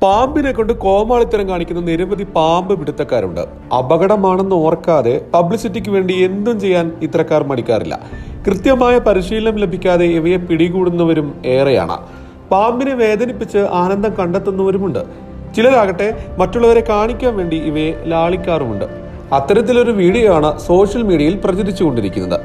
പാമ്പിനെ കൊണ്ട് കോമാളിത്തരം കാണിക്കുന്ന നിരവധി പാമ്പ് പിടുത്തക്കാരുണ്ട്. അപകടമാണെന്ന് ഓർക്കാതെ പബ്ലിസിറ്റിക്ക് വേണ്ടി എന്തും ചെയ്യാൻ ഇത്തരക്കാർ മടിക്കാറില്ല. കൃത്യമായ പരിശീലനം ലഭിക്കാതെ ഇവയെ പിടികൂടുന്നവരും ഏറെയാണ്. പാമ്പിനെ വേദനിപ്പിച്ച് ആനന്ദം കണ്ടെത്തുന്നവരുമുണ്ട്. ചിലരാകട്ടെ മറ്റുള്ളവരെ കാണിക്കാൻ വേണ്ടി ഇവയെ ലാളിക്കാറുമുണ്ട്. അത്തരത്തിലൊരു വീഡിയോ ആണ് സോഷ്യൽ മീഡിയയിൽ പ്രചരിച്ചുകൊണ്ടിരിക്കുന്നത്.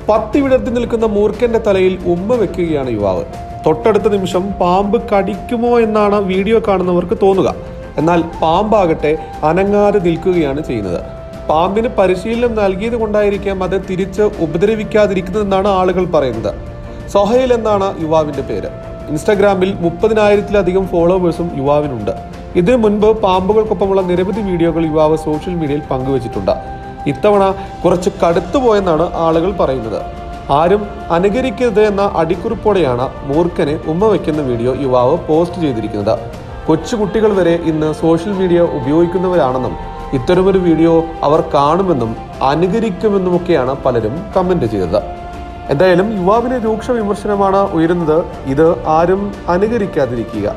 പത്തി വിടർത്തി നിൽക്കുന്ന മൂർഖന്റെ തലയിൽ ഉമ്മ വെക്കുകയാണ് യുവാവ്. തൊട്ടടുത്ത നിമിഷം പാമ്പ് കടിക്കുമോ എന്നാണ് വീഡിയോ കാണുന്നവർക്ക് തോന്നുക. എന്നാൽ പാമ്പാകട്ടെ അനങ്ങാതെ നിൽക്കുകയാണ് ചെയ്യുന്നത്. പാമ്പിന് പരിശീലനം നൽകിയത് കൊണ്ടായിരിക്കാം അത് തിരിച്ച് ഉപദ്രവിക്കാതിരിക്കുന്നതെന്നാണ് ആളുകൾ പറയുന്നത്. സൊഹൈൽ എന്നാണ് യുവാവിന്റെ പേര്. ഇൻസ്റ്റാഗ്രാമിൽ 30,000-ലധികം ഫോളോവേഴ്സും യുവാവിനുണ്ട്. ഇതിനു മുൻപ് പാമ്പുകൾക്കൊപ്പമുള്ള നിരവധി വീഡിയോകൾ യുവാവ് സോഷ്യൽ മീഡിയയിൽ പങ്കുവച്ചിട്ടുണ്ട്. ഇത്തവണ കുറച്ച് കടുത്തുപോയെന്നാണ് ആളുകൾ പറയുന്നത്. ആരും അനുകരിക്കരുത് എന്ന അടിക്കുറിപ്പോടെയാണ് മൂർഖനെ ഉമ്മ വയ്ക്കുന്ന വീഡിയോ യുവാവ് പോസ്റ്റ് ചെയ്തിരിക്കുന്നത്. കൊച്ചുകുട്ടികൾ വരെ ഇന്ന് സോഷ്യൽ മീഡിയ ഉപയോഗിക്കുന്നവരാണെന്നും ഇത്തരമൊരു വീഡിയോ അവർ കാണുമെന്നും അനുകരിക്കുമെന്നുമൊക്കെയാണ് പലരും കമന്റ് ചെയ്തത്. എന്തായാലും യുവാവിന് രൂക്ഷ വിമർശനമാണ് ഉയരുന്നത്. ഇത് ആരും അനുകരിക്കാതിരിക്കുക.